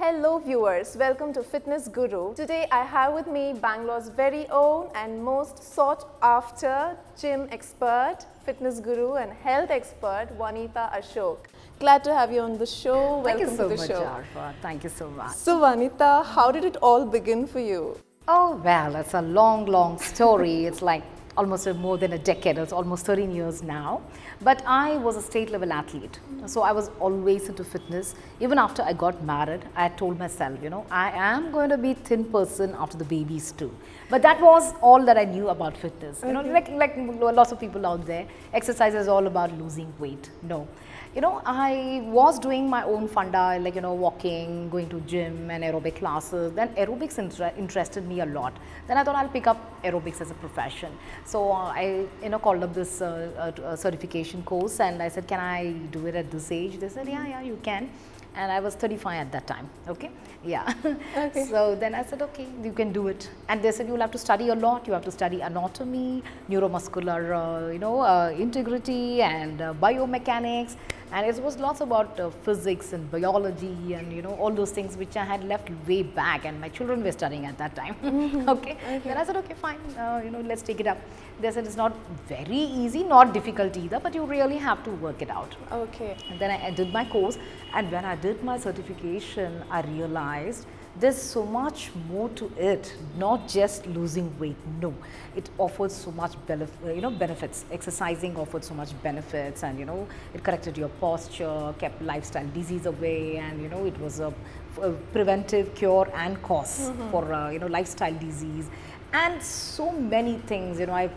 Hello viewers, welcome to Fitness Guru. Today I have with me Bangalore's very own and most sought after gym expert, fitness guru and health expert Wanitha Ashok. Glad to have you on the show. Welcome to the show. Thank you so much, Arfa. Thank you so much. So Wanitha, how did it all begin for you? Oh well, it's a long story. It's like almost more than a decade. It's almost 13 years now. But I was a state level athlete. So I was always into fitness. Even after I got married, I had told myself, you know, I am going to be thin person after the babies too. But that was all that I knew about fitness. You know, like lots of people out there, exercise is all about losing weight. No. You know, I was doing my own funda, like, you know, walking, going to gym and aerobic classes. Then aerobics interested me a lot. Then I thought I'll pick up aerobics as a profession. So I, you know, called up this certification course and I said, can I do it at this age? They said, yeah, you can. And I was 35 at that time, okay? Yeah. Okay. So then I said, okay, you can do it. And they said, you'll have to study a lot. You have to study anatomy, neuromuscular, integrity and biomechanics. And it was lots about physics and biology and, you know, all those things which I had left way back and my children were studying at that time. Okay. Then I said, okay, fine, you know, let's take it up. They said, it's not very easy, not difficult either, but you really have to work it out. Okay. And then I did my course, and when I did my certification, I realized there's so much more to it, not just losing weight. No, it offers so much benefits. Exercising offered so much benefits, and, you know, it corrected your posture, kept lifestyle disease away, and, you know, it was a preventive cure and cause for you know, lifestyle disease. And so many things, you know,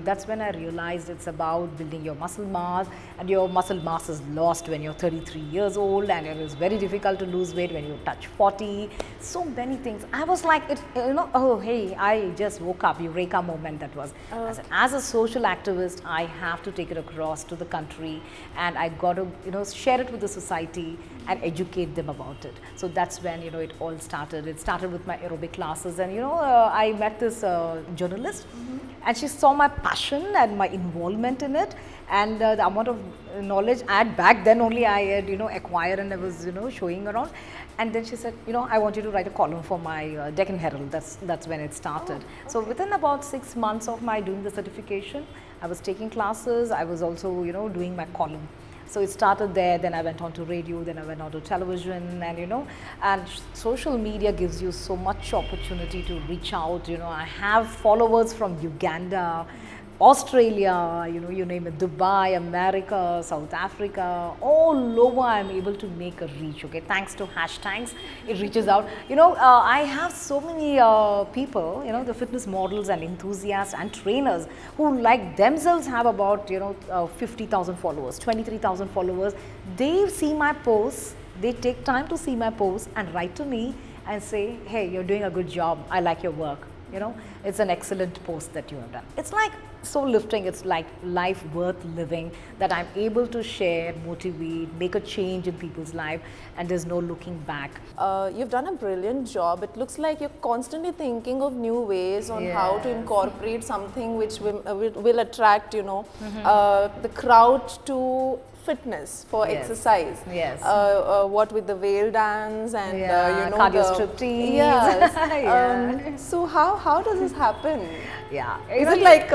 that's when I realized it's about building your muscle mass, and your muscle mass is lost when you're 33 years old, and it is very difficult to lose weight when you touch 40. So many things. I was like, you know, oh, hey, I just woke up, eureka moment that was. I said, as a social activist, I have to take it across to the country, and I got to, you know, share it with the society and educate them about it. So that's when, you know, it all started. It started with my aerobic classes, and, you know, I met this journalist, and she saw my passion and my involvement in it, and the amount of knowledge I had back then only I had, you know, acquired, and I was, you know, showing around. And then she said, you know, I want you to write a column for my Deccan Herald. That's when it started. Okay. So within about 6 months of my doing the certification, I was taking classes. I was also, you know, doing my column. So it started there, then I went on to radio, then I went on to television, and, you know, and social media gives you so much opportunity to reach out. You know, I have followers from Uganda, Australia, you know, you name it, Dubai, America, South Africa, all over I'm able to make a reach, okay, thanks to hashtags, it reaches out. You know, I have so many people, you know, the fitness models and enthusiasts and trainers who like themselves have about, you know, 50,000 followers, 23,000 followers. They see my posts, they take time to see my posts and write to me and say, hey, you're doing a good job, I like your work. You know, it's an excellent post that you have done. It's like so lifting, it's like life worth living, that I'm able to share, motivate, make a change in people's life, and there's no looking back. You've done a brilliant job. It looks like you're constantly thinking of new ways on how to incorporate something which will attract, you know, the crowd to fitness for exercise. Yes. What with the veil dance and you know, cardio striptease. Yes. So how does this happen? Yeah. Is it like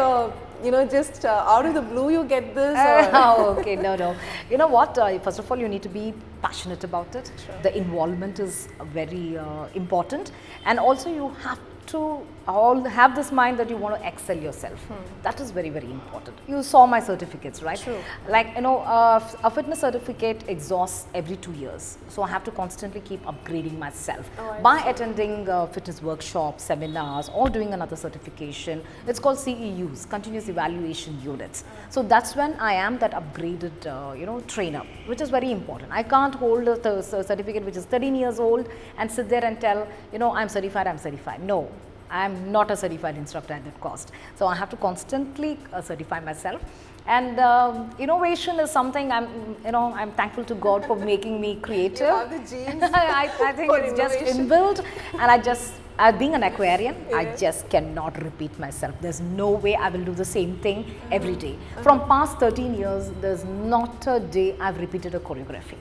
you know, just out of the blue you get this? Oh, okay, no. You know what? First of all, you need to be passionate about it. Sure. The involvement is very important, and also you have to all have this mind that you want to excel yourself. That is very, very important. You saw my certificates, right? True. Like, you know, a fitness certificate exhausts every 2 years. So I have to constantly keep upgrading myself by attending fitness workshops, seminars, or doing another certification. It's called CEUs, Continuous Evaluation Units. So that's when I am that upgraded, you know, trainer, which is very important. I can't hold a certificate which is 13 years old and sit there and tell, you know, I'm certified. No. I'm not a certified instructor at that cost. So I have to constantly certify myself. And innovation is something I'm thankful to God for making me creative. You have the genes. I think it's just inbuilt, and being an Aquarian, I just cannot repeat myself. There's no way I will do the same thing every day. From past 13 years, there's not a day I've repeated a choreography.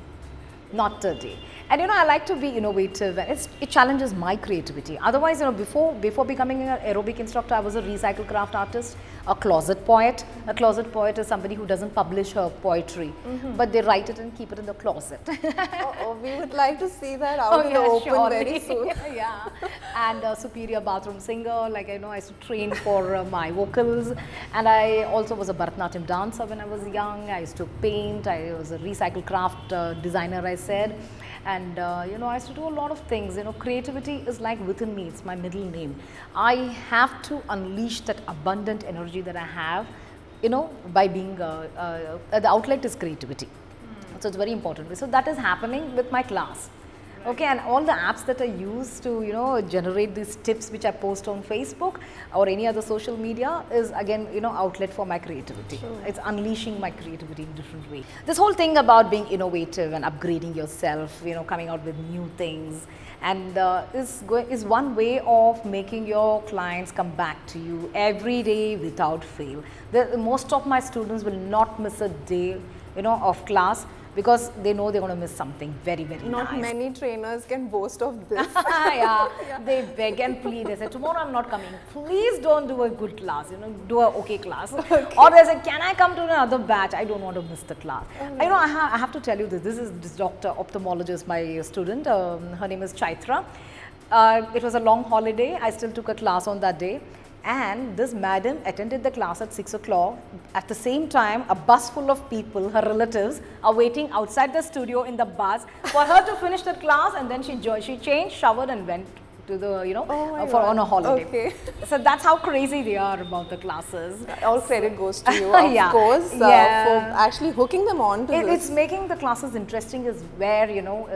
Not a day. And I like to be innovative, and it challenges my creativity. Otherwise, before becoming an aerobic instructor, I was a recycle craft artist, a closet poet. A closet poet is somebody who doesn't publish her poetry, but they write it and keep it in the closet. We would like to see that out in the open very soon. Yeah. And a superior bathroom singer, like I used to train for my vocals, and I also was a Bharatanatyam dancer when I was young. I used to paint. I was a recycle craft designer, I said. And I used to do a lot of things. Creativity is like within me. It's my middle name. I have to unleash that abundant energy that I have, by being the outlet is creativity. So it's very important. So that is happening with my class. Okay, and all the apps that I use to generate these tips which I post on Facebook or any other social media is again outlet for my creativity. Sure. It's unleashing my creativity in different ways. This whole thing about being innovative and upgrading yourself, coming out with new things, and is one way of making your clients come back to you every day without fail. Most of my students will not miss a day of class, because they know they're going to miss something very, very nice. Not many trainers can boast of this. Yeah, they beg and plead. They say, tomorrow I'm not coming. Please don't do a good class, do a okay class. Okay. Or they say, can I come to another batch? I don't want to miss the class. Okay. I have to tell you this. This is this doctor, ophthalmologist, my student. Her name is Chaitra. It was a long holiday. I still took a class on that day. And this madam attended the class at 6 o'clock. At the same time, a bus full of people, her relatives, are waiting outside the studio in the bus for her to finish the class, and then she changed, showered, and went to the on a holiday. Okay. So that's how crazy they are about the classes. All credit goes to you, of course, for actually hooking them on to this. It's making the classes interesting is where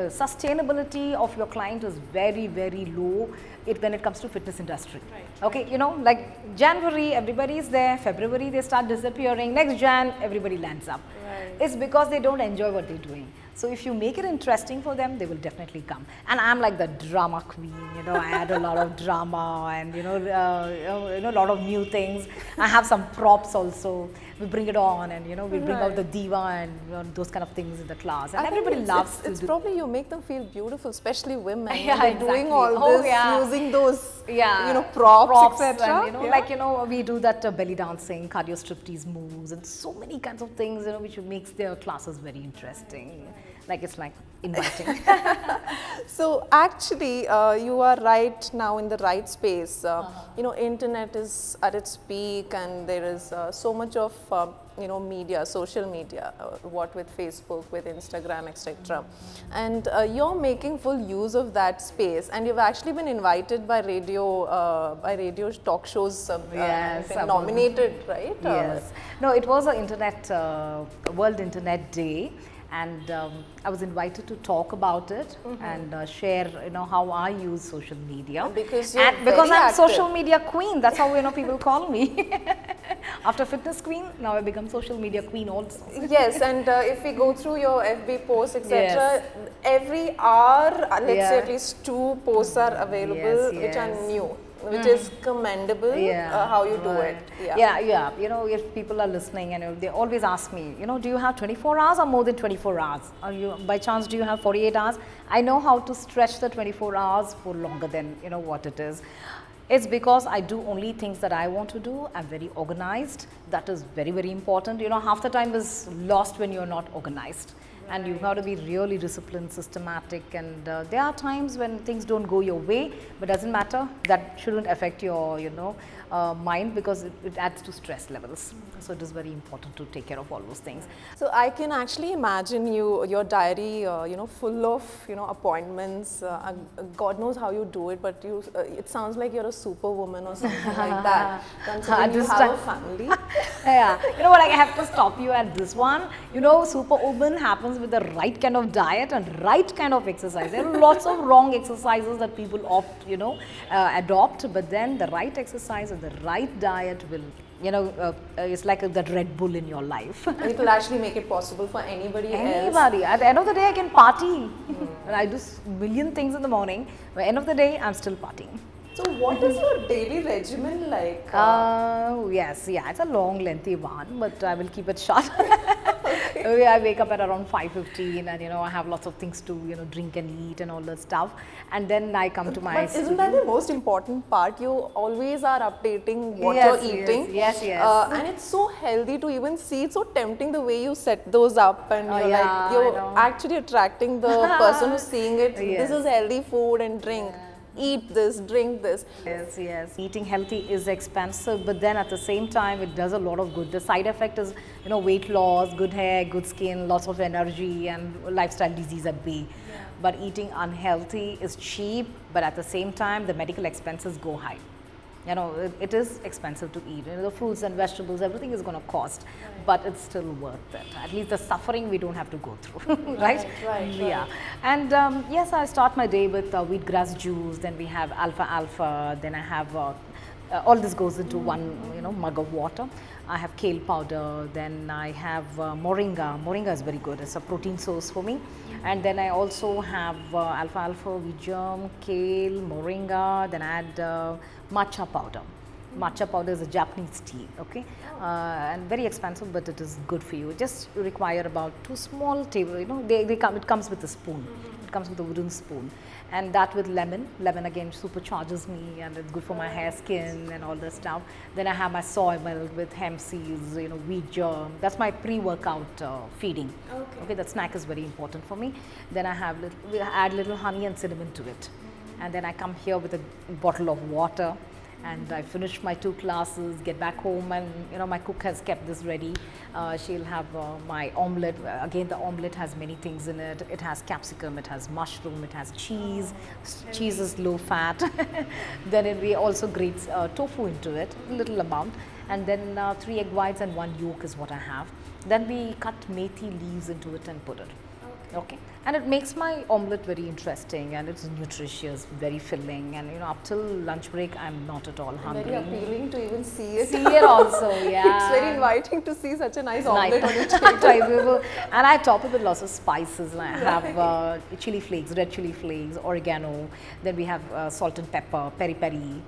sustainability of your client is very, very low when it comes to fitness industry. Right. Okay, like January everybody is there, February they start disappearing, next Jan everybody lands up. Right. It's because they don't enjoy what they're doing. So if you make it interesting for them, they will definitely come. And I'm like the drama queen, I add a lot of drama and a lot of new things. I have some props also. We bring it on, and we bring out the diva and those kind of things in the class, and everybody loves it's probably you make them feel beautiful, especially women. Yeah, exactly. Doing all this, using those props, etc. Like we do that belly dancing, cardio striptease moves, and so many kinds of things which makes their classes very interesting. Like it's like inviting. So actually, you are right now in the right space. Internet is at its peak, and there is so much of media, social media, what with Facebook, with Instagram, etc. And you're making full use of that space, and you've actually been invited by radio talk shows, nominated, right? Yes. No, it was an World Internet Day. And I was invited to talk about it and share, how I use social media. Because I'm social media queen. That's how people call me. After fitness queen, now I become social media queen also. Yes, and if we go through your FB posts, etc., every hour, let's say at least 2 posts are available, which are new. Which is commendable, how you do it. Yeah. If people are listening and they always ask me, do you have 24 hours or more than 24 hours? By chance, do you have 48 hours? I know how to stretch the 24 hours for longer than, what it is. It's because I do only things that I want to do. I'm very organized. That is very, very important. Half the time is lost when you're not organized. And you've got to be really disciplined, systematic, and there are times when things don't go your way, but doesn't matter. That shouldn't affect your, mind, because it adds to stress levels. So it is very important to take care of all those things. So I can actually imagine your diary, full of, appointments. God knows how you do it, but it sounds like you're a superwoman or something like that. Considering you have a family. Yeah, what? I have to stop you at this one. Superwoman happens with the right kind of diet and right kind of exercise. There are lots of wrong exercises that people opt, adopt, but then the right exercise and the right diet will, it's like that Red Bull in your life. It will actually make it possible for anybody else. At the end of the day, I can party. And I do a million things in the morning. By the end of the day, I'm still partying. So what is your daily regimen like? Yes, it's a long, lengthy one, but I will keep it short. I wake up at around 5:15 and I have lots of things to drink and eat and all that stuff, and then I come to my But isn't that the most important part? You always are updating what Yes, you're eating. yes. And it's so healthy to even see. It's so tempting the way you set those up, and you're actually attracting the person who's seeing it. This is healthy food and drink. Eat this, drink this. Yes. Eating healthy is expensive, but then at the same time, it does a lot of good. The side effect is, weight loss, good hair, good skin, lots of energy, and lifestyle disease at bay. But eating unhealthy is cheap, but at the same time, the medical expenses go high. It is expensive to eat. The fruits and vegetables, everything is going to cost, but it's still worth it. At least the suffering we don't have to go through, right? Right. And yes, I start my day with wheatgrass juice. Then we have alfalfa. Then I have all this goes into one, mug of water. I have kale powder. Then I have moringa. Moringa is very good. It's a protein source for me. And then I also have alfalfa, wheat germ, kale, moringa. Then I add matcha powder. Matcha powder is a Japanese tea, okay, and very expensive, but it is good for you. It just require about 2 small table. It comes with a spoon. It comes with a wooden spoon, and that with lemon. Lemon again supercharges me, and it's good for my hair, skin, and all this stuff. Then I have my soy milk with hemp seeds, wheat germ. That's my pre-workout feeding. Okay, that snack is very important for me. Then I have we add little honey and cinnamon to it, and then I come here with a bottle of water. And I finish my 2 classes, get back home, and my cook has kept this ready. She'll have my omelette. Again, the omelette has many things in it. It has capsicum, it has mushroom, it has cheese. Cheese is low fat. Then we also grate tofu into it, a little amount. And then 3 egg whites and 1 yolk is what I have. Then we cut methi leaves into it and put it. Okay, and it makes my omelette very interesting, and it's nutritious, very filling, and up till lunch break I'm not at all hungry. Very appealing to even see it. See it also, yeah. It's very inviting to see such a nice omelette on your table. And I top it with lots of spices. I have chili flakes, red chili flakes, oregano. Then we have salt and pepper, peri peri.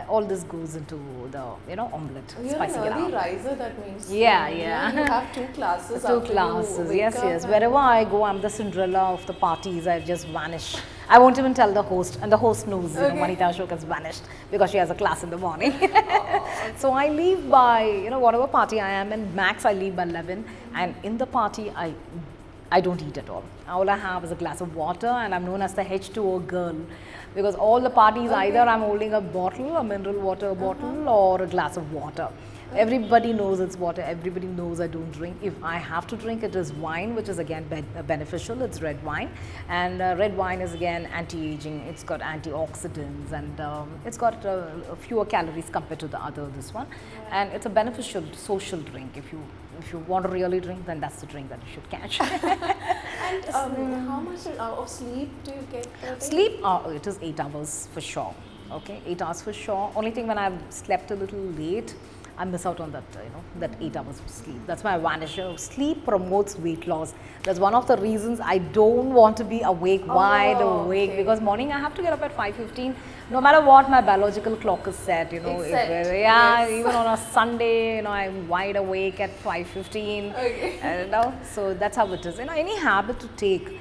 All this goes into the omelette. You're spicing an it early up. riser, that means. Yeah. You have 2 classes. 2 classes, yes. Wherever I go, I'm the Cinderella of the parties. I just vanish. I won't even tell the host, and the host knows. Wanitha Ashok has vanished because she has a class in the morning. So I leave by whatever party I am in. Max, I leave by 11, and in the party I don't eat at all. All I have is a glass of water, and I'm known as the H2O girl, because all the parties either I'm holding a bottle, a mineral water bottle, or a glass of water. Everybody knows it's water. Everybody knows I don't drink. If I have to drink, it is wine, which is again beneficial. It's red wine, and red wine is again anti-aging. It's got antioxidants, and it's got fewer calories compared to the other this one, and it's a beneficial social drink. If you want to really drink, then that's the drink that you should catch. And how much of sleep do you get per day? Sleep, it is 8 hours for sure. Okay, 8 hours for sure. Only thing, when I've slept a little late, I miss out on that, that 8 hours of sleep. That's why I vanish. Sleep promotes weight loss. That's one of the reasons I don't want to be awake, wide awake, because morning I have to get up at 5:15. No matter what my biological clock is set, even on a Sunday, I'm wide awake at 5:15. Okay. So that's how it is. Any habit to take,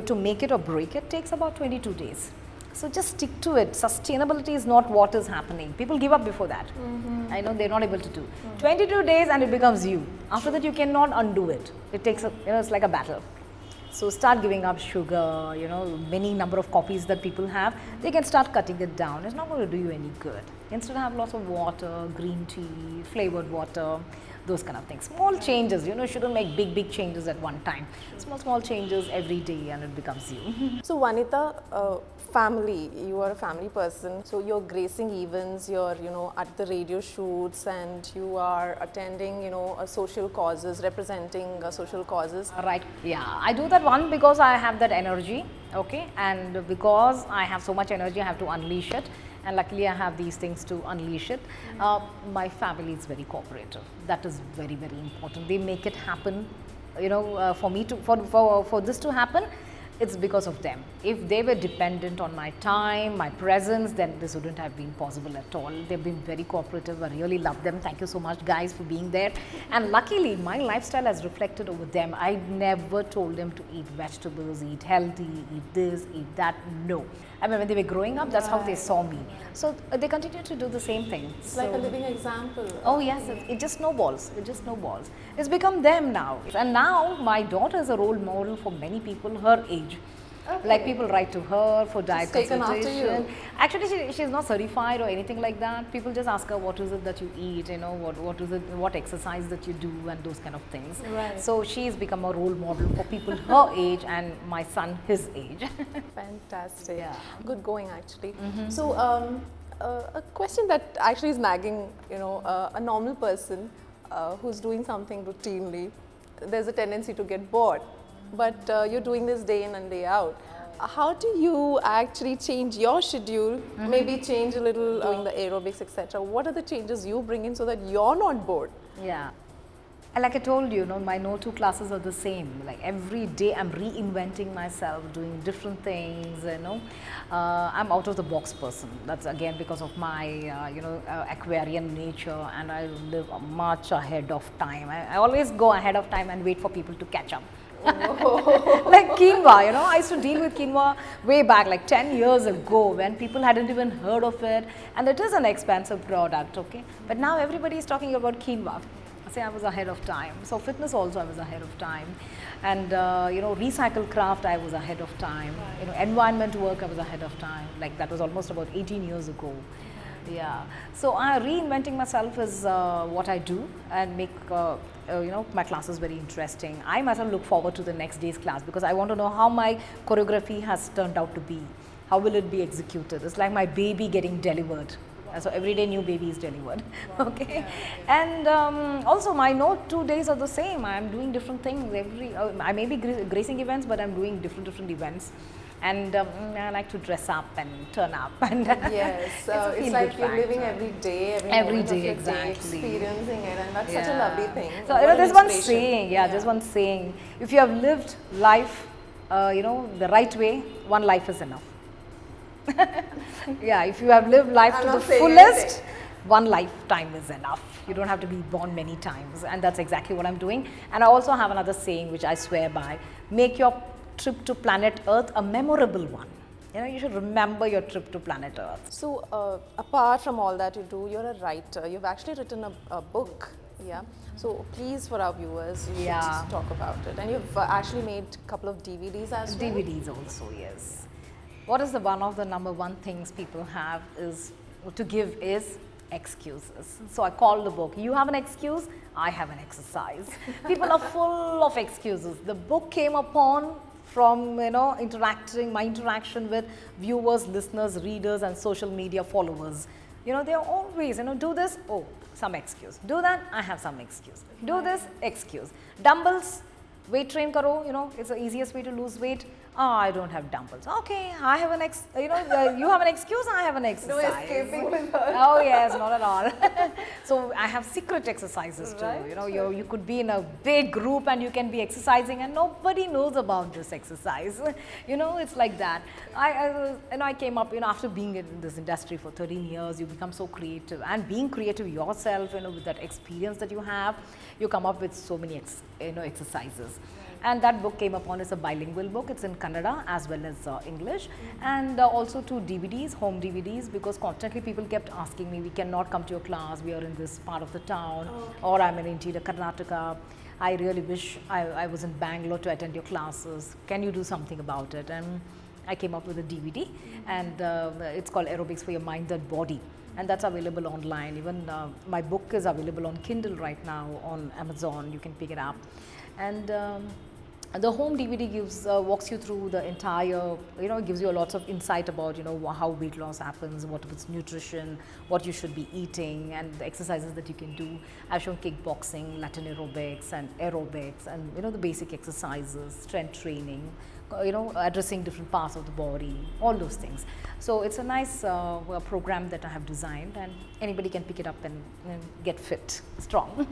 to make it or break it, takes about 22 days. So just stick to it. Sustainability is not what is happening. People give up before that. I know they're not able to do. 22 days and it becomes you. After that, you cannot undo it. It takes, it's like a battle. So start giving up sugar, many number of coffees that people have. They can start cutting it down. It's not going to do you any good. Instead, have lots of water, green tea, flavored water, those kind of things. Small changes, shouldn't make big changes at one time. Small changes every day, and it becomes you. So Wanitha, family, you are a family person, so you're gracing events, you're at the radio shoots, and you are attending social causes, representing social causes. Right, yeah, I do that one because I have that energy, okay, and because I have so much energy, I have to unleash it. And luckily I have these things to unleash it. My family is very cooperative. That is very, very important. They make it happen. For me to, for this to happen, it's because of them. If they were dependent on my time, my presence, then this wouldn't have been possible at all. They've been very cooperative. I really love them. Thank you so much, guys, for being there. And luckily, my lifestyle has reflected over them. I never told them to eat vegetables, eat healthy, eat this, eat that. No. I mean, when they were growing up, that's how they saw me. So they continue to do the same thing. It's like a living example. Oh yes, it just snowballs. It just snowballs. It's become them now. And now my daughter is a role model for many people her age. Okay. Like people write to her for diet taken consultation. after you. Actually, she's not certified or anything like that. People just ask her what is it that you eat, what exercise that you do, and those kind of things. Right. So she's become a role model for people her age and my son his age. Fantastic. Yeah. Good going, actually. So a question that actually is nagging, a normal person who's doing something routinely, there's a tendency to get bored. But you're doing this day in and day out. How do you actually change your schedule, maybe change a little doing the aerobics, etc.? What are the changes you bring in so that you're not bored? Yeah. And like I told you, my no-2 classes are the same. Like every day I'm reinventing myself, doing different things, I'm out of the box person. That's again because of my, Aquarian nature, and I live much ahead of time. I always go ahead of time and wait for people to catch up. Like quinoa, I used to deal with quinoa way back, like 10 years ago, when people hadn't even heard of it, and it is an expensive product, okay? But now everybody is talking about quinoa. Say I was ahead of time. So fitness also I was ahead of time, and recycle craft I was ahead of time. Environment work I was ahead of time. Like that was almost about 18 years ago. Yeah. So reinventing myself is what I do, and make my classes very interesting. I myself look forward to the next day's class because I want to know how my choreography has turned out to be. How will it be executed? It's like my baby getting delivered. So every day new baby is delivered. Okay. And also my 2 days are the same. I am doing different things I may be gracing events, but I'm doing different events. And I like to dress up and turn up. And yes, it's like you're living every day, every day, exactly, experiencing it, and that's such a lovely thing. So there's one saying, there's one saying: if you have lived life, the right way, one life is enough. Yeah, if you have lived life to the fullest, one lifetime is enough. You don't have to be born many times, and that's exactly what I'm doing. And I also have another saying which I swear by: make your trip to planet Earth a memorable one. You should remember your trip to planet Earth. So apart from all that you do, you're a writer. You've actually written a book. Yeah. So please, for our viewers, you should just talk about it. And you've actually made a couple of DVDs as well. DVDs also, yes. What is one of the number one things people have is to give is excuses. So I call the book, you have an excuse, I have an exercise. People are full of excuses. The book came upon from my interaction with viewers, listeners, readers, and social media followers. They are always, do this, oh, some excuse. Do that, I have some excuse. Do this, excuse. Dumbbells, weight train karo, it's the easiest way to lose weight. Oh, I don't have dumbbells. Okay, I have an you have an excuse, I have an exercise. No escaping with her. Oh yes, not at all. So I have secret exercises too. Right. You could be in a big group and you can be exercising and nobody knows about this exercise. It's like that. I came up, after being in this industry for 13 years, you become so creative, and being creative yourself, with that experience that you have, you come up with so many exercises. And that book came upon as a bilingual book. It's in Kannada as well as English, and also 2 DVDs, home DVDs, because constantly people kept asking me, we cannot come to your class, we are in this part of the town, or I'm in interior Karnataka. I really wish I was in Bangalore to attend your classes. Can you do something about it? And I came up with a DVD, and it's called Aerobics for Your Mind and Body. And that's available online. Even my book is available on Kindle right now on Amazon. You can pick it up. And the home DVD walks you through the entire, gives you a lot of insight about, how weight loss happens, what is nutrition, what you should be eating, and the exercises that you can do. I've shown kickboxing, Latin aerobics, and the basic exercises, strength training, addressing different parts of the body, all those things. So it's a nice program that I have designed, and anybody can pick it up and get fit, strong.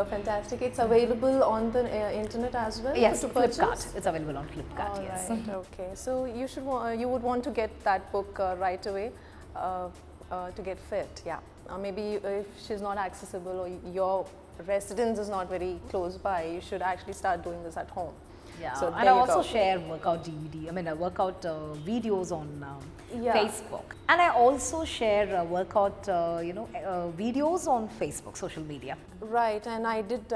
Fantastic. It's available on the internet as well? Yes, to purchase? Flipkart. It's available on Flipkart, yes. Right, okay. So you would want to get that book right away to get fit, yeah. Maybe if she's not accessible or your residence is not very close by, you should actually start doing this at home. Yeah, so and I also share workout DVD, workout videos on Facebook. And I also share workout, videos on Facebook, social media. Right, and I did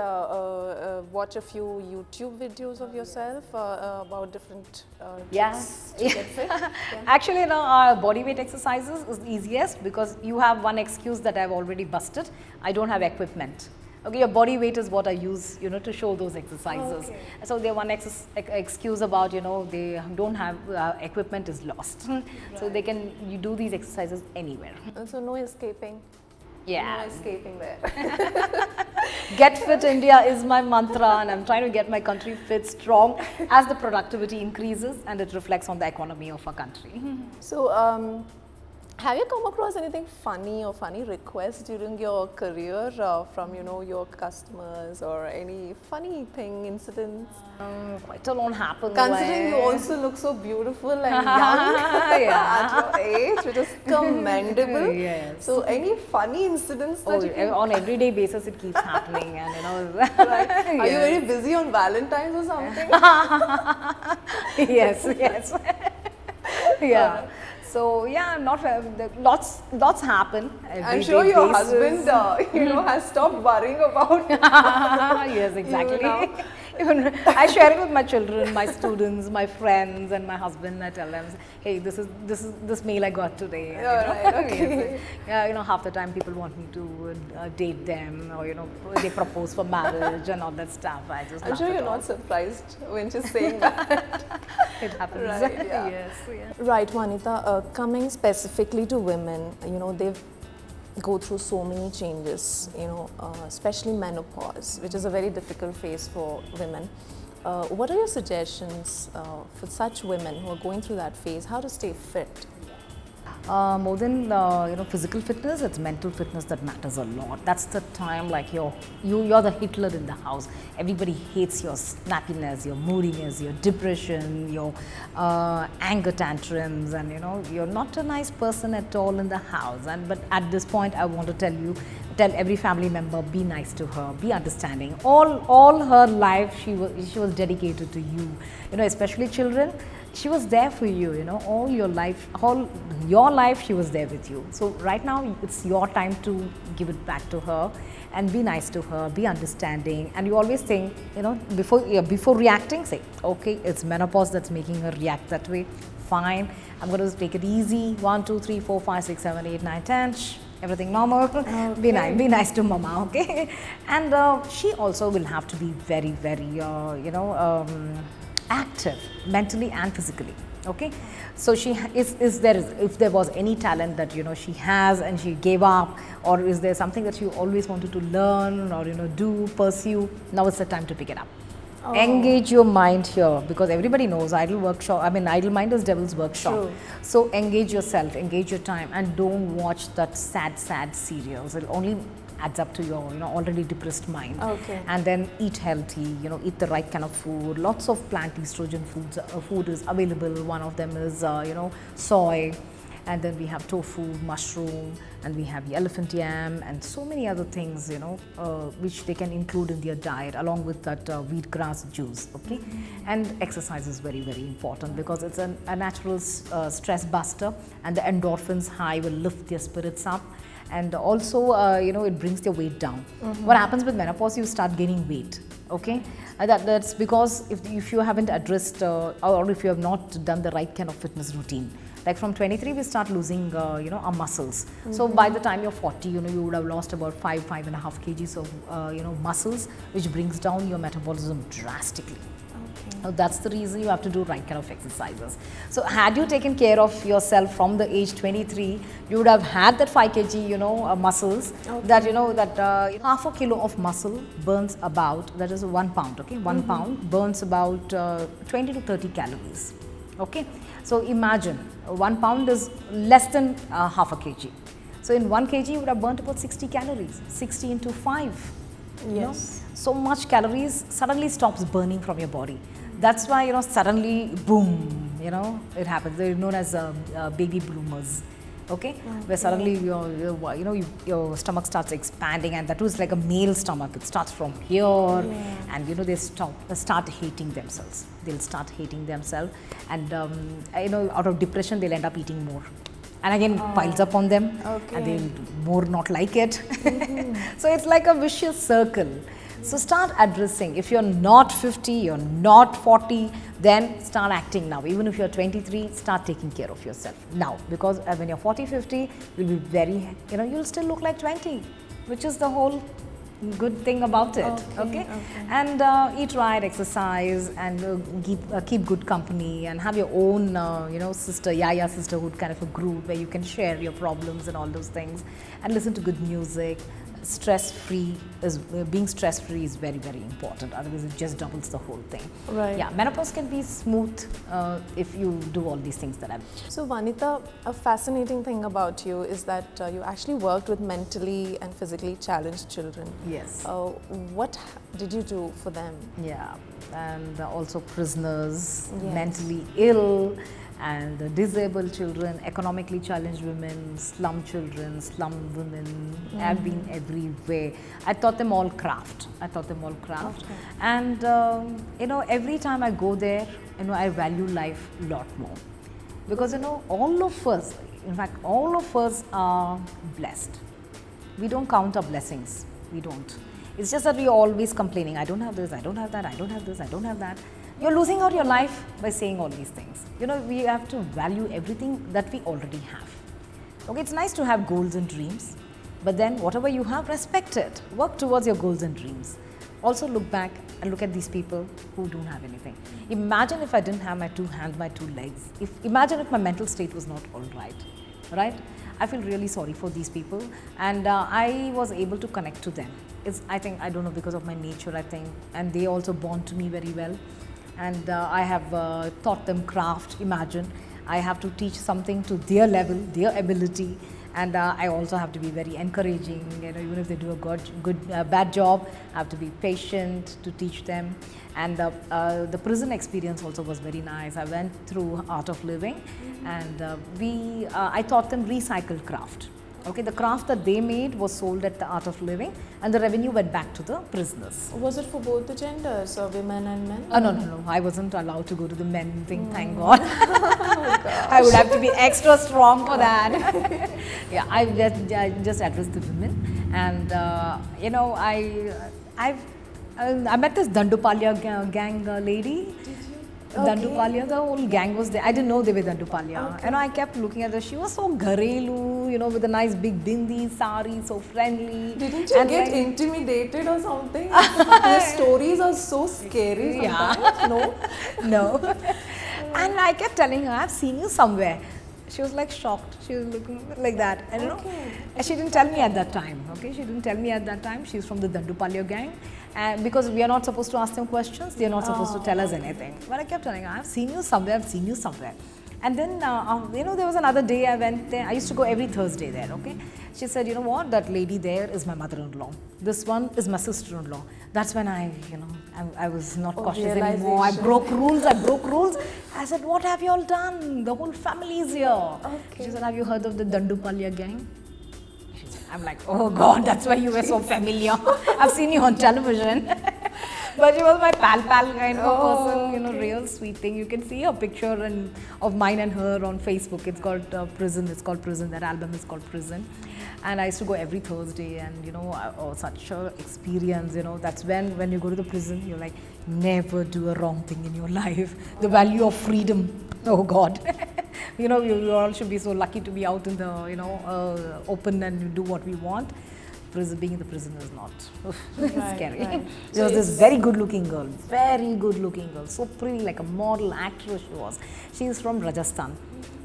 watch a few YouTube videos of yourself about different tricks to get fit. Yeah. Actually, our body weight exercises is easiest because you have one excuse that I've already busted. I don't have equipment. Okay, your body weight is what I use, to show those exercises. Okay. So they one excuse about, they don't have equipment is lost. Right. So you do these exercises anywhere. And so no escaping. Yeah. No escaping there. Get Fit India is my mantra, and I'm trying to get my country fit, strong as the productivity increases and it reflects on the economy of our country. So, have you come across anything funny or funny requests during your career from your customers, or any funny incidents? Quite a lot happened. Considering you also look so beautiful and young at your age, which is commendable. Yes. So any funny incidents that you can... on everyday basis it keeps happening, and Right. Are you very busy on Valentine's or something? Yes, yes. Yeah. So yeah, lots happen. I'm sure your husband, has stopped worrying about. Yes, exactly. Even I share it with my children, my students, my friends, and my husband. I tell them, hey, this mail I got today. And, right, okay. Yeah, half the time people want me to date them, or they propose for marriage and all that stuff. I'm sure you're not surprised when she's saying that. It happens. Right, yeah. Yes, yes. Right, Wanitha, coming specifically to women, they go through so many changes, especially menopause, which is a very difficult phase for women. What are your suggestions for such women who are going through that phase, how to stay fit? More than physical fitness, it's mental fitness that matters a lot. That's the time like you're the Hitler in the house. Everybody hates your snappiness, your moodiness, your depression, your anger tantrums, and you're not a nice person at all in the house. But at this point, I want to tell every family member, be nice to her, be understanding. All her life, she was dedicated to you. Especially children. She was there for you, all your life she was there with you. So right now it's your time to give it back to her and be nice to her, be understanding. And you always think, before reacting, say, okay, it's menopause that's making her react that way. Fine, I'm going to take it easy. 1, 2, 3, 4, 5, 6, 7, 8, 9, 10. Everything normal. Okay. Be nice to mama, okay? And she also will have to be very, very, active mentally and physically. Okay, so if there was any talent that she has and she gave up, or is there something that you always wanted to learn or pursue, now is the time to pick it up. Oh. Engage your mind here, because everybody knows idle mind is devil's workshop. True. So engage yourself, engage your time, and don't watch that sad serials. It'll only adds up to your already depressed mind. Okay. And then eat healthy, eat the right kind of food. Lots of plant estrogen food is available. One of them is soy, and then we have tofu, mushroom, and we have the elephant yam, and so many other things which they can include in their diet, along with that wheatgrass juice. Okay. And exercise is very, very important, because it's a natural stress buster, and the endorphins high will lift their spirits up. And also, it brings their weight down. What happens with menopause? You start gaining weight. Okay, that's because if you haven't addressed or if you have not done the right kind of fitness routine. Like from 23, we start losing, our muscles. So by the time you're 40, you would have lost about 5.5 kgs of, muscles, which brings down your metabolism drastically. So that's the reason you have to do right kind of exercises. So had you taken care of yourself from the age 23, you would have had that 5 kg, muscles. That half a kilo of muscle burns about, that is 1 pound. Okay, 1 pound burns about 20 to 30 calories. Okay, so imagine 1 pound is less than half a kg. So in 1 kg you would have burnt about 60 calories. 60 into 5. Yes. So much calories suddenly stops burning from your body. That's why, suddenly, boom, it happens. They're known as baby bloomers, okay? Where suddenly your stomach starts expanding, and that was like a male stomach. It starts from here, and they start hating themselves. They'll start hating themselves, and out of depression, they'll end up eating more. And again, piles up on them, and they'll more not like it. So it's like a vicious circle. So start addressing. If you're not 50, you're not 40, then start acting now. Even if you're 23, start taking care of yourself now. Because when you're 40, 50, you'll be very, you'll still look like 20, which is the whole good thing about it. Okay. And eat right, exercise, and keep good company, and have your own sisterhood kind of a group where you can share your problems and all those things, and listen to good music. Being stress free is very, very important. Otherwise it just doubles the whole thing. Right. Yeah, menopause can be smooth if you do all these things that I've. So Wanitha, a fascinating thing about you is that you actually worked with mentally and physically challenged children. Yes. What did you do for them? Yeah, and also prisoners, mentally ill, and disabled children, economically challenged women, slum children, slum women. I've been everywhere. I taught them all craft. And every time I go there, I value life a lot more, because all of us, in fact, all of us are blessed. We don't count our blessings. We don't. It's just that we are always complaining. I don't have this. I don't have that. I don't have this. I don't have that. You're losing out your life by saying all these things. We have to value everything that we already have. Okay, it's nice to have goals and dreams, but then whatever you have, respect it. Work towards your goals and dreams. Also look back and look at these people who don't have anything. Imagine if I didn't have my 2 hands, my 2 legs. Imagine if my mental state was not all right? I feel really sorry for these people, and I was able to connect to them. I don't know, because of my nature, I think, and they also bond to me very well. And I have taught them craft. Imagine, I have to teach something to their level, their ability, and I also have to be very encouraging. Even if they do a bad job, I have to be patient to teach them. And the prison experience also was very nice. I went through Art of Living, and I taught them recycled craft. Okay, the craft that they made was sold at the Art of Living, and the revenue went back to the prisoners. Was it for both the genders, women and men? No. I wasn't allowed to go to the men thing, thank God. I would have to be extra strong for that. Yeah, I just addressed the women, and I met this Dandupalia gang lady. Dandupalia, the whole gang was there. I didn't know they were Dandupalia. And I kept looking at her. She was so gharelu, with a nice big bindi, sari, so friendly. Didn't you get intimidated or something? Their stories are so scary sometimes. Yeah. No. And I kept telling her, I've seen you somewhere. She was like shocked. She was looking like that. And she didn't tell me at that time. Okay, she didn't tell me at that time. She's from the Dandupalia gang. And because we are not supposed to ask them questions, they are not supposed to tell us anything. But I kept telling her, I've seen you somewhere, And then, there was another day I went there. I used to go every Thursday there, okay. She said, you know what, that lady there is my mother-in-law. This one is my sister-in-law. That's when I was not cautious anymore. I broke rules. I said, what have you all done? The whole family is here. Okay. She said, have you heard of the Dandupalia gang? I'm like, oh God, that's why you were so familiar. I've seen you on television. But she was my pal kind of person, real sweet thing. You can see a picture of mine and her on Facebook. It's called Prison. That album is called Prison. And I used to go every Thursday, and such a experience, that's when you go to the prison, you're like, never do a wrong thing in your life. The value of freedom, oh God. You all should be so lucky to be out in the, open and do what we want. being in the prison is not scary. Right. There was this very good looking girl, so pretty, like a model actress she was. She is from Rajasthan.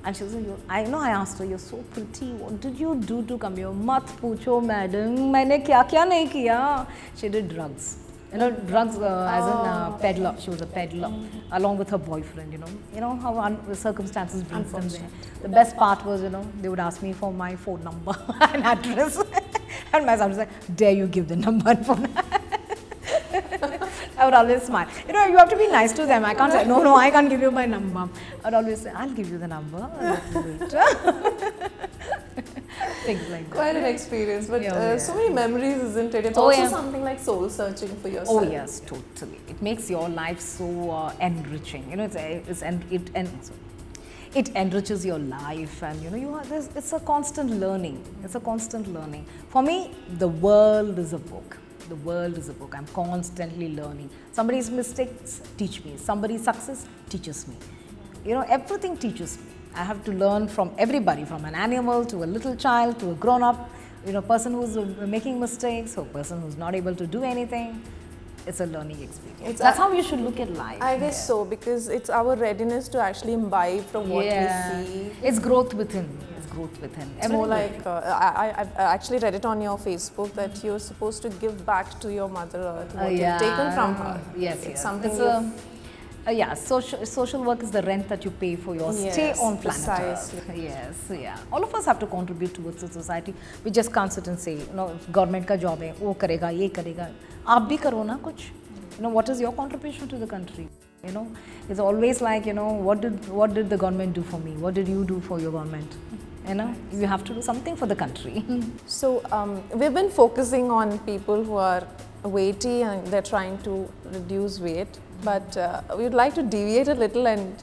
And she was like, I asked her, you're so pretty, what did you do to come here? Mat pucho madam, maine kya nahi kiya? She did drugs. You know, drugs as in peddler. She was a peddler along with her boyfriend, You know how the circumstances bring them there. The best part was, they would ask me for my phone number and address. And my son was like, dare you give the number and phone? I would always smile. You have to be nice to them. I can't say, no, I can't give you my number. I would always say, I'll give you the number. Things like that. Quite an experience, but so many memories, isn't it? It's something like soul searching for yourself. Oh yes, totally. It makes your life so enriching. It enriches your life, and it's a constant learning. It's a constant learning. For me, the world is a book. The world is a book. I'm constantly learning. Somebody's mistakes teach me. Somebody's success teaches me. Everything teaches me. I have to learn from everybody, from an animal to a little child to a grown-up, person who's making mistakes or person who's not able to do anything. It's a learning experience. That's how you should look at life. I guess so, because it's our readiness to actually imbibe from what we see. It's growth within. Growth within. It's more like, I've actually read it on your Facebook that you're supposed to give back to your Mother Earth what you've taken from her. Yes, it's something social work is the rent that you pay for your stay on planet Earth. Yes, yeah. All of us have to contribute towards the society. We just can't sit and say, government ka job hai, wo karega, ye karega. Aap bhi karo na kuch. What is your contribution to the country? It's always like, what did the government do for me? What did you do for your government? You have to do something for the country. So, we've been focusing on people who are weighty and they're trying to reduce weight, but we'd like to deviate a little and,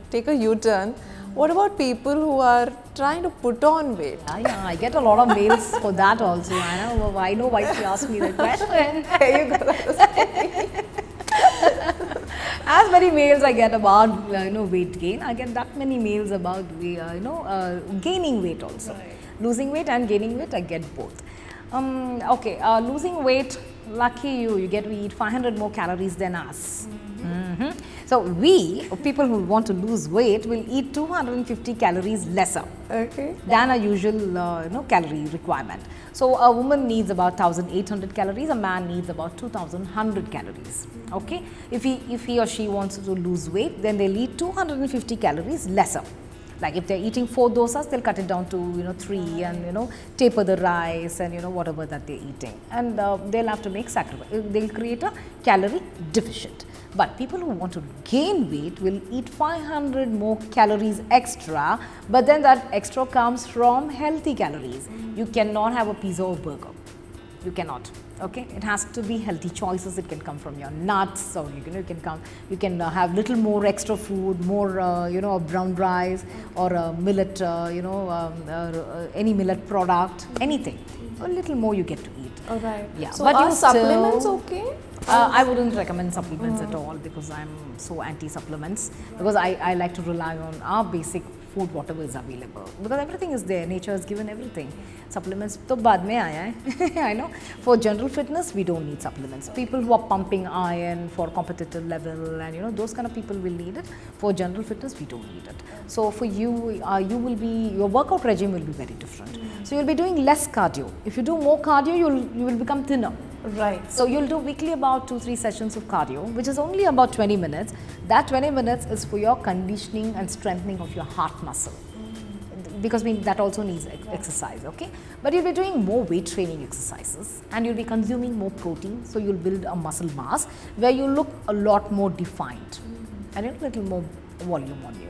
take a U-turn. What about people who are trying to put on weight? Yeah, I get a lot of mails for that also. I know why she asked me that question. There you go. As many mails I get about weight gain, I get that many mails about gaining weight also. Right. Losing weight and gaining weight, I get both. Losing weight, lucky you get to eat 500 more calories than us. So we, people who want to lose weight, will eat 250 calories lesser than a usual calorie requirement. So a woman needs about 1,800 calories, a man needs about 2,100 calories. Okay, if he or she wants to lose weight, then they'll eat 250 calories lesser. Like if they're eating 4 dosas, they'll cut it down to 3 and taper the rice and whatever that they're eating, and they'll have to make sacrifice. They'll create a calorie deficit. But people who want to gain weight will eat 500 more calories extra, but then that extra comes from healthy calories. You cannot have a pizza or burger. You cannot. Okay, it has to be healthy choices. It can come from your nuts, or you can have little more extra food, more brown rice or millet, any millet product, anything. A little more you get to eat. All right. Yeah. So but are supplements okay? I wouldn't recommend supplements at all, because I'm so anti-supplements, because I like to rely on our basic food, whatever is available, because everything is there. Nature has given everything. Supplements to baad mein aaya hai. I know. For general fitness, we don't need supplements. People who are pumping iron for competitive level and those kind of people will need it. For general fitness, we don't need it. So for you, your workout regime will be very different. So you'll be doing less cardio. If you do more cardio, you will become thinner. Right. So you'll do weekly about 2-3 sessions of cardio, which is only about 20 minutes. That 20 minutes is for your conditioning and strengthening of your heart muscle, because that also needs exercise. Okay, but you'll be doing more weight training exercises and you'll be consuming more protein, so you'll build a muscle mass where you look a lot more defined and a little more volume on you.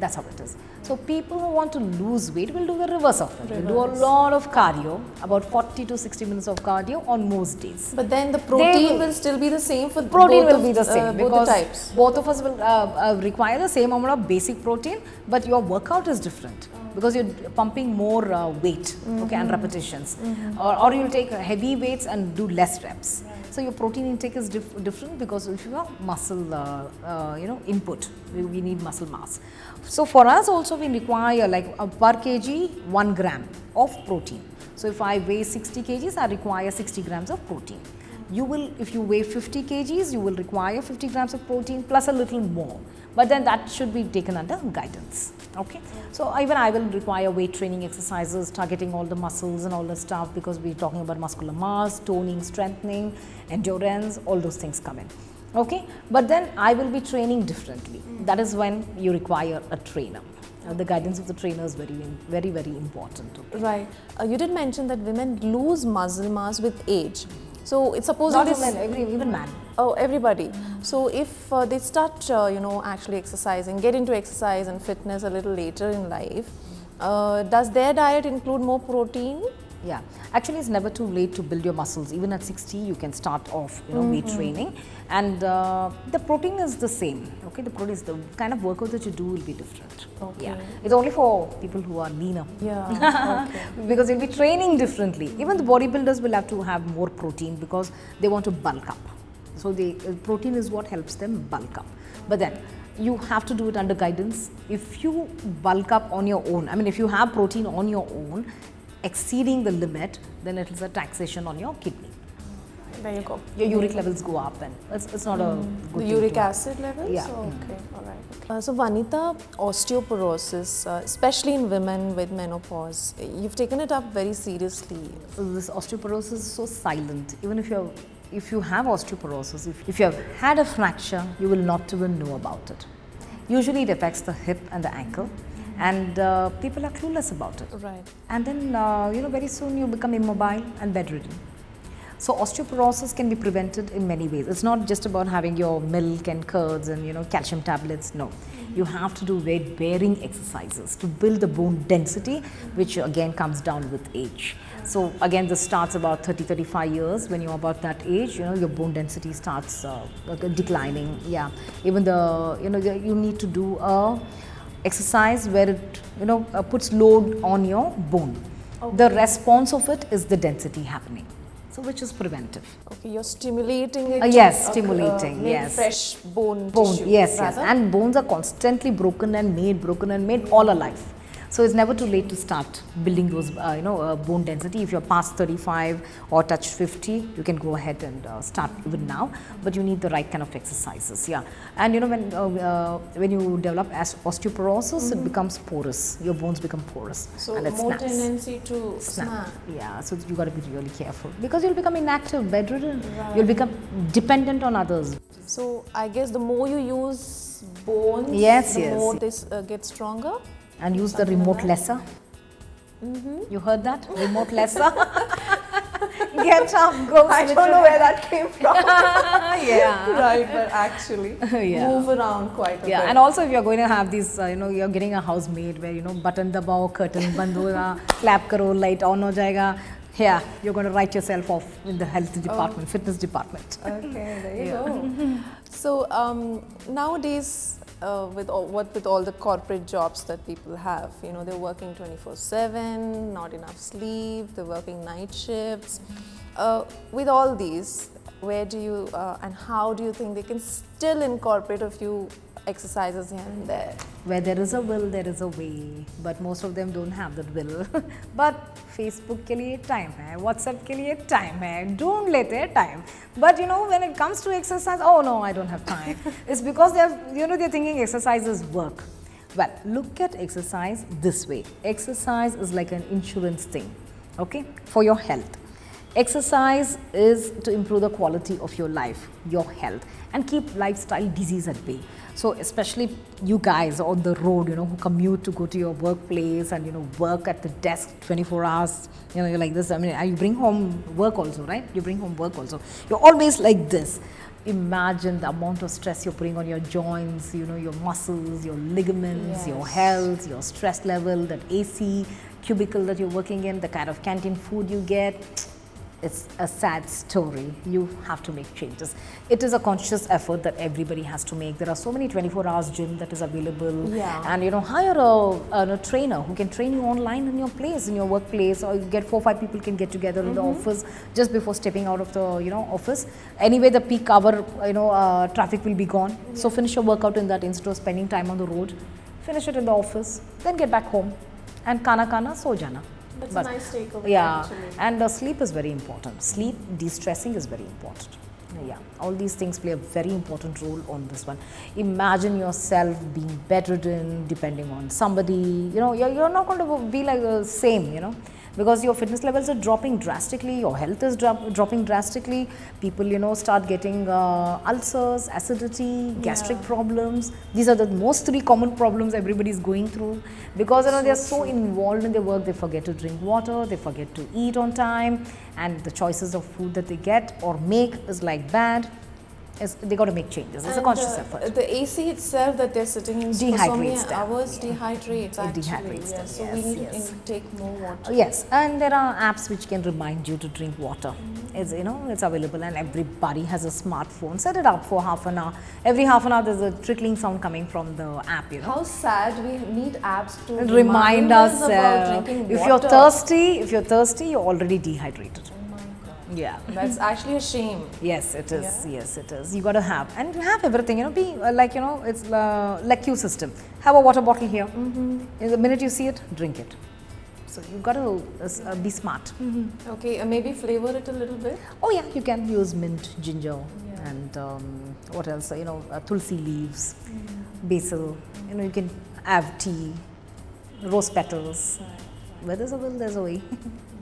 That's how it is. So people who want to lose weight will do the reverse of it. They'll do a lot of cardio, about 40 to 60 minutes of cardio on most days. But then the protein will still be the same for protein both will be the same, both the types. Both of us will require the same amount of basic protein, but your workout is different, because you're pumping more weight, okay, and repetitions, or you'll take heavy weights and do less reps. So your protein intake is different, because if you have muscle, input, we need muscle mass. So for us also we require like per kg 1 gram of protein. So if I weigh 60 kgs, I require 60 grams of protein. You will, if you weigh 50 kgs, you will require 50 grams of protein plus a little more. But then that should be taken under guidance. Okay. So even I will require weight training exercises, targeting all the muscles and all the stuff, because we're talking about muscular mass, toning, strengthening, endurance, all those things come in. Okay. But then I will be training differently. That is when you require a trainer. The guidance of the trainer is very, very important. Okay. Right. You did mention that women lose muscle mass with age. So it's supposed Not to even man. Oh, everybody. So if they start, actually exercising, get into exercise and fitness a little later in life, does their diet include more protein? Yeah, actually it's never too late to build your muscles. Even at 60 you can start off, weight training, and the protein is the same. Okay, the protein is the kind of workout that you do will be different. Okay. Yeah, it's only for people who are leaner. Yeah. Okay. Because you'll be training differently. Even the bodybuilders will have to have more protein because they want to bulk up. So the protein is what helps them bulk up. But then you have to do it under guidance. If you bulk up on your own, I mean if you have protein on your own, exceeding the limit, then it is a taxation on your kidney. There you go. Your uric levels go up, and it's not a good The thing uric to have. acid levels? Yeah. Okay, all right. Okay. So Wanitha, osteoporosis, especially in women with menopause, you've taken it up very seriously. So this osteoporosis is so silent. Even if you have osteoporosis, if you have had a fracture, you will not even know about it. Usually it affects the hip and the ankle, and people are clueless about it. Right. And then very soon you become immobile and bedridden. So osteoporosis can be prevented in many ways. It's not just about having your milk and curds and calcium tablets. No, you have to do weight bearing exercises to build the bone density, which again comes down with age. So again, this starts about 30-35 years. When you're about that age, your bone density starts declining. Yeah, even you need to do a exercise where it puts load on your bone. Okay. The response of it is the density happening. So which is preventive. Okay, you're stimulating it. Yes, stimulating. Make yes. fresh bone tissue. Yes, rather. yes. And bones are constantly broken and made all our life. So it's never too late to start building those, bone density. If you're past 35 or touch 50, you can go ahead and start even now. But you need the right kind of exercises. Yeah, and when you develop osteoporosis, it becomes porous. Your bones become porous, so and it more snaps. tendency to snap. Yeah, so you got to be really careful because you'll become inactive, bedridden. Right. You'll become dependent on others. So I guess the more you use bones, the more this gets stronger. And use the remote lesser. You heard that? Remote lesser. Get up, go. I don't know where that came from. Yeah. Right, but actually move around quite a bit. Yeah, and also if you're going to have these, you're getting a housemaid where, button dabao, curtain band hoga, clap karo, light on ho jayega. Yeah, you're going to write yourself off in the health department, fitness department. Okay, there you go. So nowadays, with all the corporate jobs that people have, they're working 24/7, not enough sleep, they're working night shifts. With all these, where do you and how do you think they can still incorporate a few exercises here and there? Where there is a will, there is a way, but most of them don't have that will. But Facebook के लिए time है, WhatsApp के लिए time है, ढूंढ लेते हैं time. But when it comes to exercise, oh no, I don't have time. It's because they're thinking exercise is work. Well, look at exercise this way. Exercise is like an insurance thing, okay, for your health. Exercise is to improve the quality of your life, your health, and keep lifestyle disease at bay. So especially you guys on the road, who commute to go to your workplace and, work at the desk 24 hours, you're like this. I mean, you bring home work also, right? You bring home work also. You're always like this. Imagine the amount of stress you're putting on your joints, your muscles, your ligaments, your health, your stress level, that AC cubicle that you're working in, the kind of canteen food you get. It's a sad story. You have to make changes. It is a conscious effort that everybody has to make. There are so many 24 hours gym that is available. Yeah. And hire a trainer who can train you online in your place, in your workplace, or you get 4 or 5 people can get together in the office just before stepping out of the office. Anyway, the peak hour traffic will be gone. So finish your workout in that instead of spending time on the road. Finish it in the office, then get back home and kana so jana. That's a nice takeaway. Yeah, Actually. and sleep is very important. Sleep, de-stressing is very important. Yeah, all these things play a very important role on this one. Imagine yourself being bedridden, depending on somebody. You're not going to be like the same, because your fitness levels are dropping drastically, your health is dropping drastically. People, start getting ulcers, acidity, gastric problems. These are the most 3 common problems everybody is going through, because they're so involved in their work, they forget to drink water, they forget to eat on time, and the choices of food that they get or make is like bad. They got to make changes. It's a conscious effort. The AC itself that they're sitting in for so many hours dehydrates actually. Dehydrates them. So we need to intake more water. Yes, and there are apps which can remind you to drink water. It's available, and everybody has a smartphone. Set it up for half an hour. Every half an hour there's a trickling sound coming from the app. How sad we need apps to remind us about drinking water. If you're thirsty, you're already dehydrated. Yeah, that's actually a shame. Yes, it is. Yeah. Yes, it is. You got to have, and you have everything. Be like it's like Q system. Have a water bottle here. The minute you see it, drink it. So you got to be smart. Okay, maybe flavor it a little bit. Oh yeah, you can use mint, ginger, and what else? Tulsi leaves, basil. You can have tea, rose petals. Where there's a will, there's a way.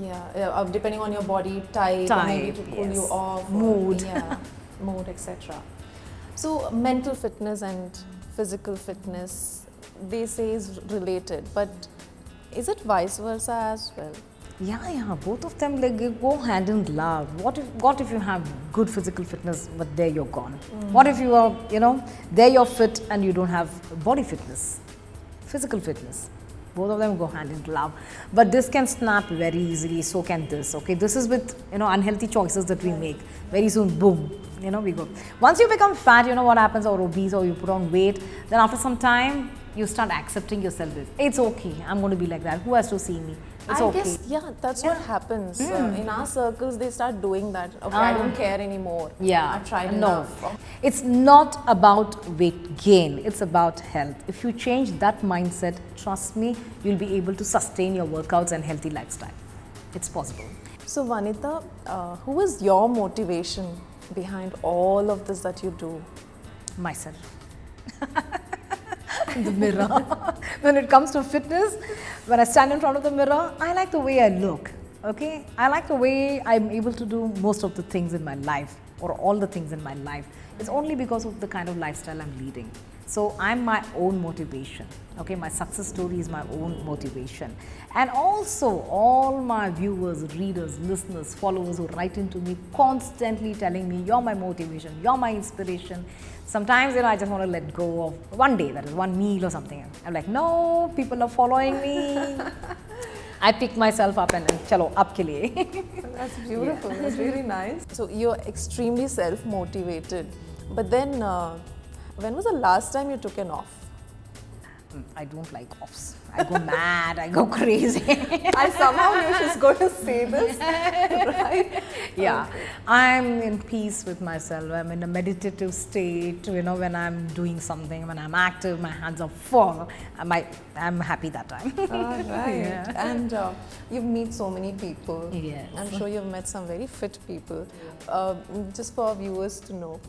Yeah, depending on your body type, or maybe to cool you off, mood, mood, etc. So mental fitness and physical fitness, they say is related, but is it vice versa as well? Yeah, both of them go hand in glove. What if you have good physical fitness, but there you're gone? What if you are, there you're fit and you don't have body fitness, physical fitness? Both of them go hand in glove, but this can snap very easily. So can this. Okay, this is with unhealthy choices that we make. Very soon, boom, we go. Once you become fat, what happens, or obese, or you put on weight. Then after some time, you start accepting yourself. It's okay. I'm going to be like that. Who has to see me? It's okay. I guess, that's what happens. In our circles, they start doing that. Okay, I don't care anymore. Yeah. I've tried enough. It's not about weight gain. It's about health. If you change that mindset, trust me, you'll be able to sustain your workouts and healthy lifestyle. It's possible. So, Wanitha, who is your motivation behind all of this that you do? Myself. The mirror. When it comes to fitness, when I stand in front of the mirror, I like the way I look. Okay, I like the way I'm able to do most of the things in my life, or all the things in my life. It's only because of the kind of lifestyle I'm leading. So I'm my own motivation. Okay, my success story is my own motivation. And also all my viewers, readers, listeners, followers who write into me constantly telling me, you're my motivation, you're my inspiration. Sometimes, I just want to let go of one day, that is one meal or something. I'm like, no, people are following me. I pick myself up and chalo, up ke liye. That's beautiful. That's really nice. So you're extremely self-motivated. But then, when was the last time you took an off? I don't like offs. I go mad, I go crazy. I somehow knew she's going to say this, right? Yeah, okay. I'm in peace with myself. I'm in a meditative state, when I'm doing something, when I'm active, my hands are full. I'm happy that time. Right. Yeah. And you meet so many people. Yes. I'm sure you've met some very fit people. Just for our viewers to know,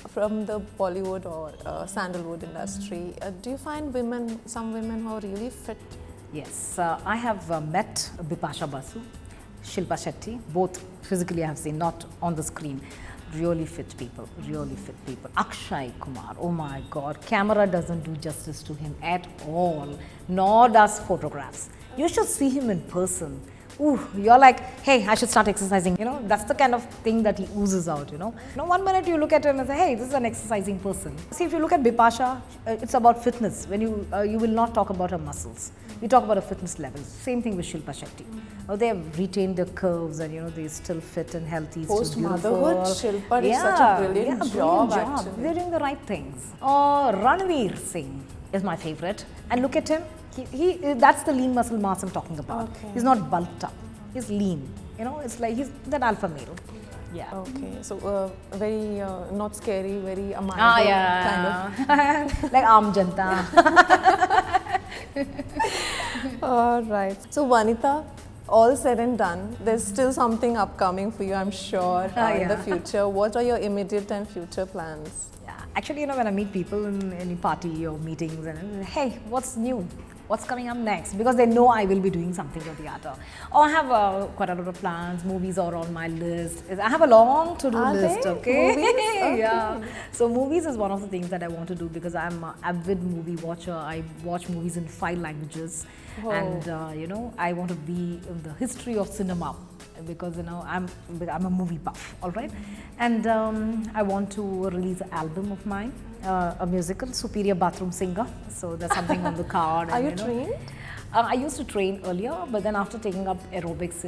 from the Bollywood or sandalwood industry, do you find some women who are really fit? Yes, I have met Bipasha Basu, Shilpa Shetty, both physically I have seen, not on the screen. Really fit people, really fit people. Akshay Kumar, oh my God, camera doesn't do justice to him at all, nor does photographs. You should see him in person. Ooh, you're like, hey, I should start exercising. That's the kind of thing that he oozes out, one minute you look at him and say, hey, this is an exercising person. See, if you look at Bipasha, it's about fitness. When you will not talk about her muscles. We talk about her fitness levels. Same thing with Shilpa Shetty. They have retained their curves and, they're still fit and healthy. Post-motherhood, Shilpa did such a brilliant job, actually. They're doing the right things. Ranveer Singh is my favorite. And look at him. That's the lean muscle mass I'm talking about. Okay. He's not bulked up. He's lean. It's like he's that alpha male. Yeah. Okay. So very not scary, very amiable kind of. Like Aam Janta. All right. So Wanitha, all said and done, there's still something upcoming for you, I'm sure, in the Yeah. future. What are your immediate and future plans? Yeah, actually, when I meet people in any party or meetings, and hey, what's new? What's coming up next? Because they know I will be doing something or the other. Or I have quite a lot of plans. Movies are on my list. I have a long to-do Are list. they? Okay. Movies? Okay. Yeah. So movies is one of the things that I want to do because I'm an avid movie watcher. I watch movies in 5 languages, and I want to be in the history of cinema. Because I'm a movie buff, all right, and I want to release an album of mine, a musical, Superior Bathroom Singer. So there's something on the card. Are you trained? I used to train earlier, but then after taking up aerobics,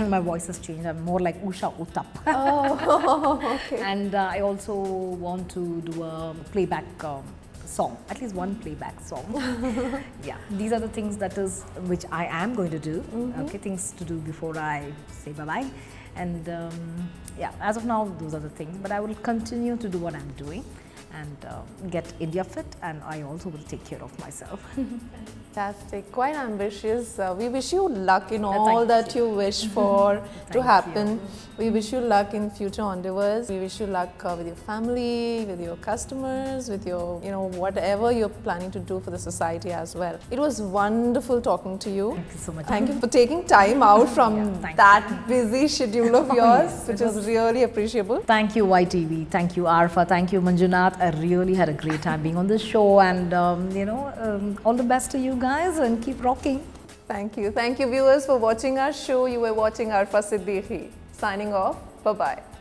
my voice has changed. I'm more like Usha Uttap. Oh, okay. And I also want to do a playback song, at least one playback song. Yeah, these are the things which I am going to do. Okay, things to do before I say bye-bye. And yeah, as of now, those are the things. But I will continue to do what I'm doing and get India fit, and I also will take care of myself. Fantastic, quite ambitious. We wish you luck in all that you wish for to happen. We wish you luck in future endeavors. We wish you luck with your family, with your customers, with your, whatever you're planning to do for the society as well. It was wonderful talking to you. Thank you so much. Thank you for taking time out from that busy schedule of yours, which is really appreciable. Thank you, YTV. Thank you, Arfa. Thank you, Manjunath. I really had a great time being on this show, and all the best to you guys, and keep rocking. Thank you. Thank you, viewers, for watching our show. You were watching Arfa Siddiqui. Signing off. Bye-bye.